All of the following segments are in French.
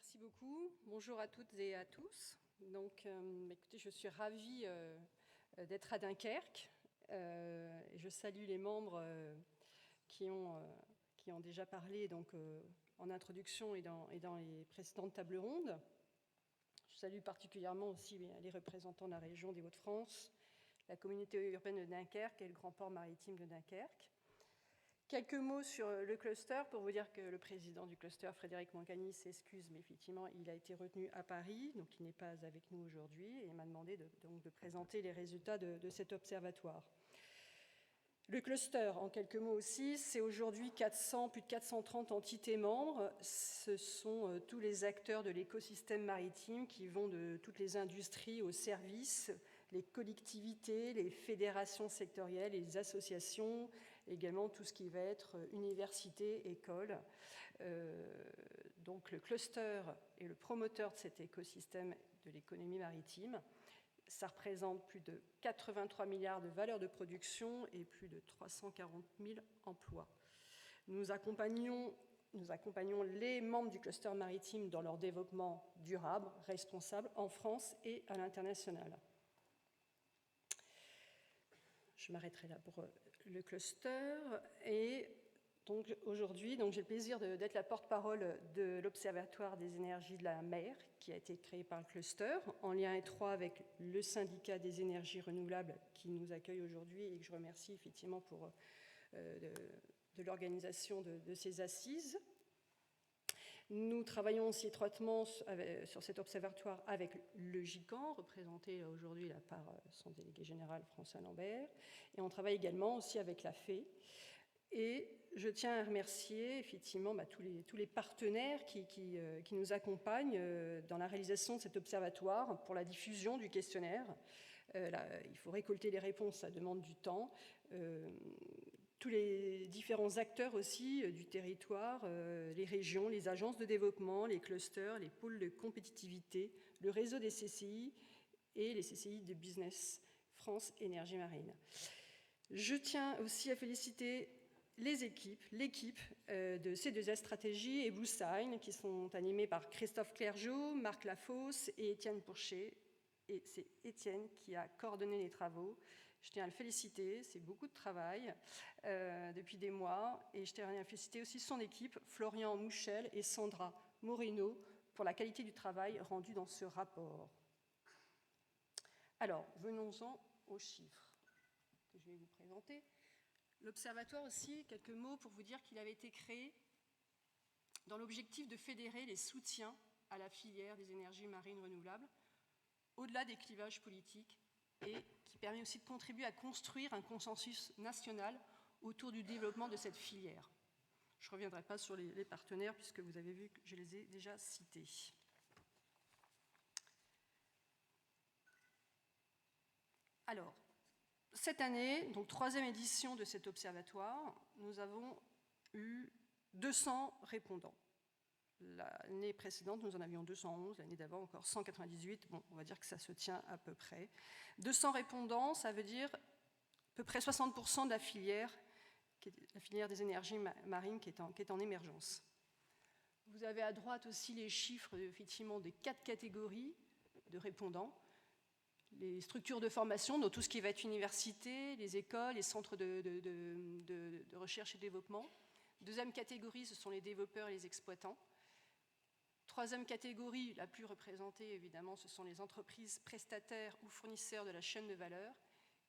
Merci beaucoup. Bonjour à toutes et à tous. Donc, écoutez, je suis ravie d'être à Dunkerque. Et je salue les membres qui ont déjà parlé donc, en introduction et dans les précédentes tables rondes. Je salue particulièrement aussi les représentants de la région des Hauts-de-France, la communauté urbaine de Dunkerque et le grand port maritime de Dunkerque. Quelques mots sur le cluster, pour vous dire que le président du cluster, Frédéric Mancani, s'excuse, mais effectivement, il a été retenu à Paris, donc il n'est pas avec nous aujourd'hui, et il m'a demandé de présenter les résultats de cet observatoire. Le cluster, en quelques mots aussi, c'est aujourd'hui plus de 430 entités membres. Ce sont tous les acteurs de l'écosystème maritime qui vont de toutes les industries aux services, les collectivités, les fédérations sectorielles, les associations, également tout ce qui va être université, école. Donc le cluster est le promoteur de cet écosystème de l'économie maritime. Ça représente plus de 83 milliards de valeur de production et plus de 340 000 emplois. Nous accompagnons les membres du cluster maritime dans leur développement durable, responsable, en France et à l'international. Je m'arrêterai là pour le cluster. Et donc aujourd'hui, j'ai le plaisir d'être la porte-parole de l'Observatoire des énergies de la mer, qui a été créé par le cluster, en lien étroit avec le syndicat des énergies renouvelables qui nous accueille aujourd'hui et que je remercie effectivement pour de l'organisation de ces assises. Nous travaillons aussi étroitement sur cet observatoire avec le GICAN, représenté aujourd'hui par son délégué général François Lambert, et on travaille également aussi avec la FEE. Et je tiens à remercier effectivement tous les partenaires qui nous accompagnent dans la réalisation de cet observatoire pour la diffusion du questionnaire. Il faut récolter les réponses, ça demande du temps. Tous les différents acteurs aussi du territoire, les régions, les agences de développement, les clusters, les pôles de compétitivité, le réseau des CCI et les CCI de Business France Énergie Marine. Je tiens aussi à féliciter l'équipe de C2S Stratégie et Blue Sign, qui sont animées par Christophe Clergeau, Marc Lafosse et Étienne Pourchet. Et c'est Étienne qui a coordonné les travaux. Je tiens à le féliciter, c'est beaucoup de travail depuis des mois. Et je tiens à féliciter aussi son équipe, Florian Mouchel et Sandra Moreno, pour la qualité du travail rendu dans ce rapport. Alors, venons-en aux chiffres que je vais vous présenter. L'Observatoire aussi, quelques mots pour vous dire qu'il avait été créé dans l'objectif de fédérer les soutiens à la filière des énergies marines renouvelables, au-delà des clivages politiques, et qui permet aussi de contribuer à construire un consensus national autour du développement de cette filière. Je ne reviendrai pas sur les partenaires, puisque vous avez vu que je les ai déjà cités. Alors, cette année, donc troisième édition de cet observatoire, nous avons eu 200 répondants. L'année précédente, nous en avions 211, l'année d'avant encore 198. Bon, on va dire que ça se tient à peu près. 200 répondants, ça veut dire à peu près 60% de la filière des énergies marines qui est en émergence. Vous avez à droite aussi les chiffres effectivement des 4 catégories de répondants. Les structures de formation, donc tout ce qui va être université, les écoles, les centres de recherche et développement. Deuxième catégorie, ce sont les développeurs et les exploitants. Troisième catégorie, la plus représentée évidemment, ce sont les entreprises prestataires ou fournisseurs de la chaîne de valeur.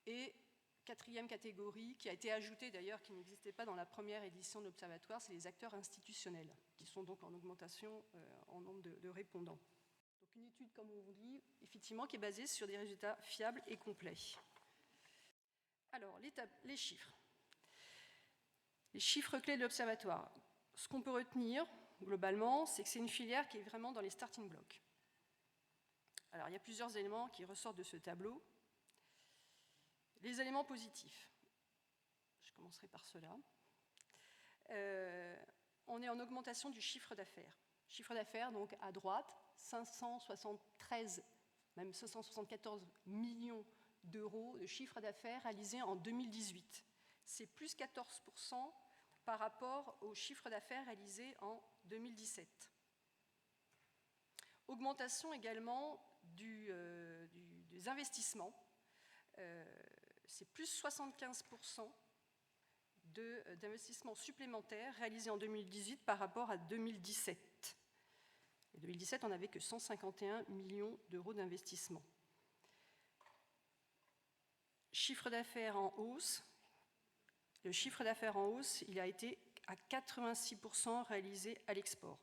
Et quatrième catégorie, qui a été ajoutée d'ailleurs, qui n'existait pas dans la première édition de l'Observatoire, c'est les acteurs institutionnels, qui sont donc en augmentation en nombre de répondants. Donc une étude, comme on vous dit, effectivement, qui est basée sur des résultats fiables et complets. Alors, les chiffres. Les chiffres clés de l'Observatoire. Ce qu'on peut retenir, globalement, c'est que c'est une filière qui est vraiment dans les starting blocks. Alors, il y a plusieurs éléments qui ressortent de ce tableau. Les éléments positifs. Je commencerai par cela. On est en augmentation du chiffre d'affaires. Chiffre d'affaires, donc à droite, 573, même 574 millions d'euros de chiffre d'affaires réalisé en 2018. C'est plus 14% par rapport au chiffre d'affaires réalisé en 2017. Augmentation également des investissements. C'est plus 75% d'investissements supplémentaires réalisés en 2018 par rapport à 2017. En 2017, on n'avait que 151 millions d'euros d'investissement. Chiffre d'affaires en hausse. Le chiffre d'affaires en hausse, il a été à 86% réalisé à l'export,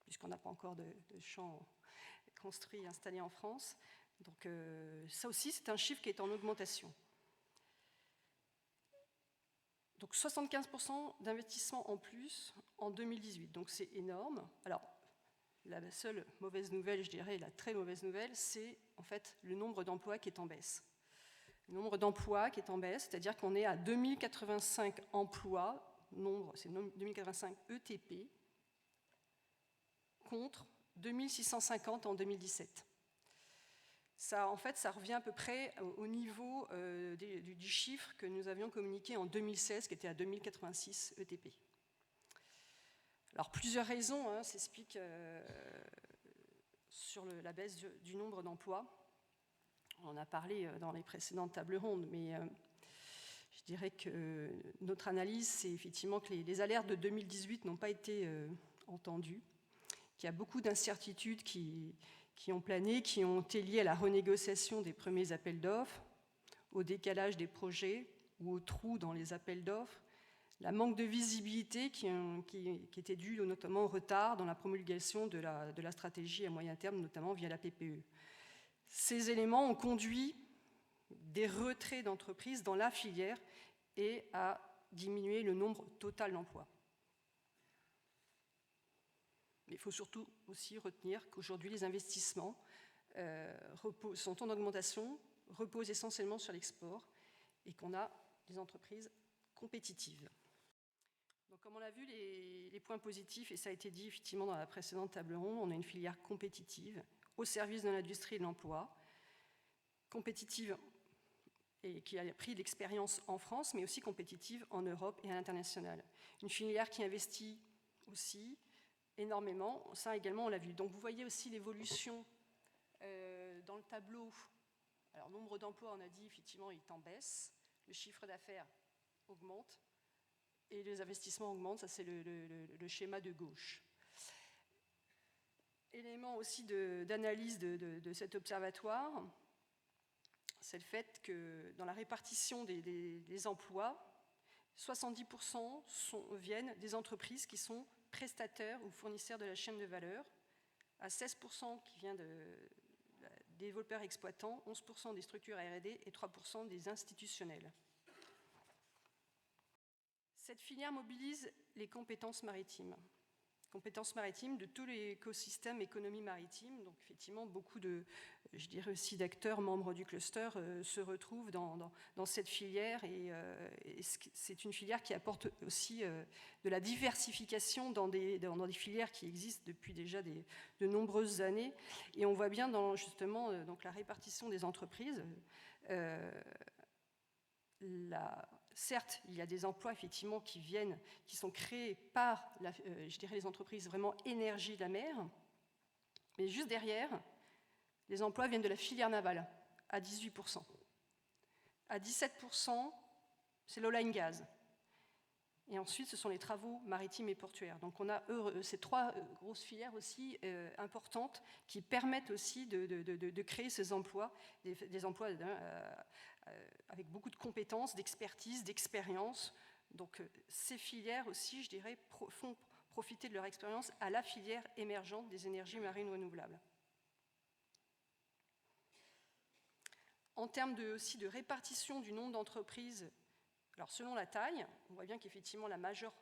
puisqu'on n'a pas encore de champs construits et installés en France. Donc ça aussi, c'est un chiffre qui est en augmentation. Donc 75% d'investissement en plus en 2018, donc c'est énorme. Alors, la seule mauvaise nouvelle, je dirais, la très mauvaise nouvelle, c'est en fait le nombre d'emplois qui est en baisse. Le nombre d'emplois qui est en baisse, c'est-à-dire qu'on est à 2085 emplois, c'est 2085 ETP, contre 2650 en 2017. Ça, en fait, ça revient à peu près au niveau du chiffre que nous avions communiqué en 2016, qui était à 2086 ETP. Alors, plusieurs raisons s'expliquent sur la baisse du nombre d'emplois. On en a parlé dans les précédentes tables rondes, mais je dirais que notre analyse, c'est effectivement que les alertes de 2018 n'ont pas été entendues, qu'il y a beaucoup d'incertitudes qui ont plané, qui ont été liées à la renégociation des premiers appels d'offres, au décalage des projets ou aux trous dans les appels d'offres, la manque de visibilité qui était due notamment au retard dans la promulgation de la stratégie à moyen terme, notamment via la PPE. Ces éléments ont conduit des retraits d'entreprises dans la filière et à diminuer le nombre total d'emplois. Mais il faut surtout aussi retenir qu'aujourd'hui, les investissements sont en augmentation, reposent essentiellement sur l'export et qu'on a des entreprises compétitives. Donc, comme on l'a vu, les points positifs, et ça a été dit effectivement dans la précédente table ronde, on a une filière compétitive au service de l'industrie et de l'emploi, compétitive et qui a pris de l'expérience en France, mais aussi compétitive en Europe et à l'international. Une filière qui investit aussi énormément, ça également on l'a vu. Donc vous voyez aussi l'évolution dans le tableau. Alors nombre d'emplois, on a dit effectivement il est en baisse, le chiffre d'affaires augmente et les investissements augmentent, ça c'est le schéma de gauche. Élément aussi d'analyse de cet observatoire, c'est le fait que dans la répartition des emplois, 70% viennent des entreprises qui sont prestataires ou fournisseurs de la chaîne de valeur, à 16% qui vient des développeurs exploitants, 11% des structures R&D et 3% des institutionnels. Cette filière mobilise les compétences maritimes de tout l'écosystème économie maritime. Donc effectivement, beaucoup je dirais aussi d'acteurs membres du cluster se retrouvent dans cette filière et c'est une filière qui apporte aussi de la diversification dans des filières qui existent depuis déjà de nombreuses années. Et on voit bien dans justement donc la répartition des entreprises. Certes, il y a des emplois effectivement qui sont créés par je dirais les entreprises vraiment énergie de la mer, mais juste derrière, les emplois viennent de la filière navale à 18%. À 17%, c'est l'oil and gas. Et ensuite, ce sont les travaux maritimes et portuaires. Donc on a ces trois grosses filières aussi importantes qui permettent aussi de créer ces emplois, des emplois avec beaucoup de compétences, d'expertise, d'expérience. Donc ces filières aussi, je dirais, font profiter de leur expérience à la filière émergente des énergies marines renouvelables. En termes aussi de répartition du nombre d'entreprises, alors selon la taille, on voit bien qu'effectivement la majeure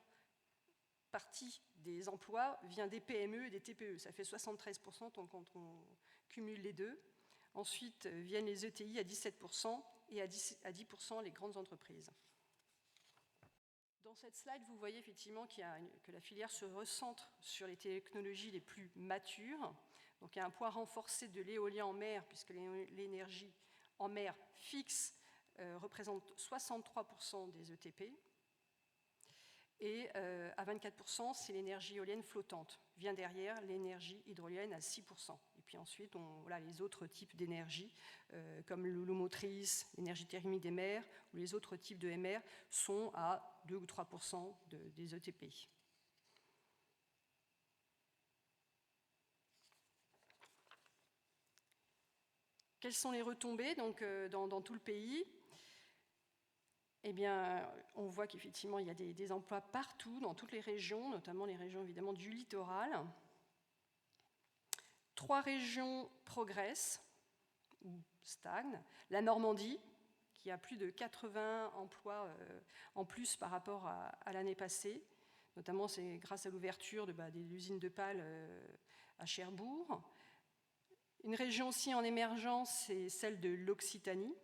partie des emplois vient des PME et des TPE. Ça fait 73% quand on cumule les deux. Ensuite viennent les ETI à 17% et à 10% les grandes entreprises. Dans cette slide, vous voyez effectivement que la filière se recentre sur les technologies les plus matures. Donc il y a un poids renforcé de l'éolien en mer, puisque l'énergie en mer fixe représente 63% des ETP. Et à 24%, c'est l'énergie éolienne flottante, vient derrière l'énergie hydrolienne à 6%. Et puis ensuite, les autres types d'énergie, comme l'eau motrice, l'énergie thermique des mers, ou les autres types de MR, sont à 2 ou 3% des ETP. Quelles sont les retombées donc, dans tout le pays? Eh bien, on voit qu'effectivement, il y a des emplois partout, dans toutes les régions, notamment les régions évidemment du littoral. 3 régions progressent ou stagnent. La Normandie, qui a plus de 80 emplois en plus par rapport à l'année passée. Notamment, c'est grâce à l'ouverture des usines de pales à Cherbourg. Une région aussi en émergence, c'est celle de l'Occitanie.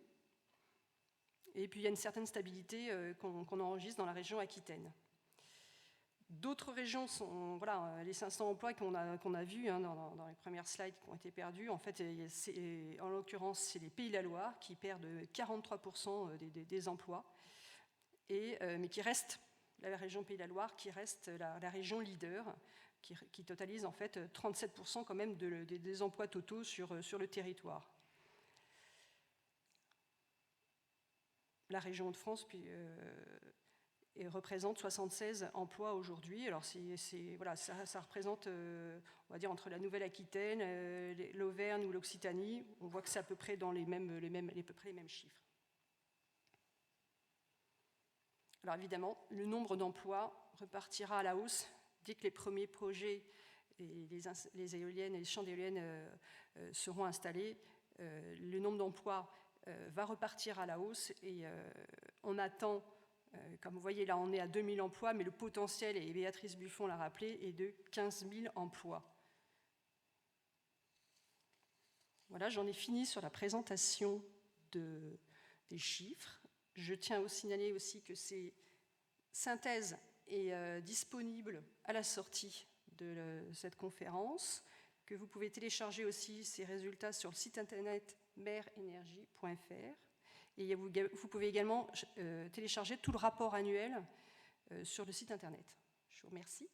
Et puis, il y a une certaine stabilité qu'on enregistre dans la région Aquitaine. D'autres régions sont les 500 emplois qu'on a vus dans les premières slides qui ont été perdus. En fait, en l'occurrence, c'est les Pays de la Loire qui perdent 43% des emplois, mais qui reste, la région Pays de la Loire, qui reste la région leader, qui totalise en fait 37% quand même des emplois totaux sur le territoire. La région de France représente 76 emplois aujourd'hui. Alors ça représente, on va dire, entre la Nouvelle-Aquitaine, l'Auvergne ou l'Occitanie, on voit que c'est à peu près dans les mêmes chiffres. Alors évidemment, le nombre d'emplois repartira à la hausse dès que les premiers projets, les éoliennes et les champs d'éoliennes seront installés. Le nombre d'emplois va repartir à la hausse et on attend, comme vous voyez là, on est à 2000 emplois, mais le potentiel, et Béatrice Buffon l'a rappelé, est de 15 000 emplois. Voilà, j'en ai fini sur la présentation des chiffres. Je tiens à signaler aussi que ces synthèses est disponible à la sortie de cette conférence, que vous pouvez télécharger aussi ces résultats sur le site internet merenergie.fr. Et vous pouvez également télécharger tout le rapport annuel sur le site internet. Je vous remercie.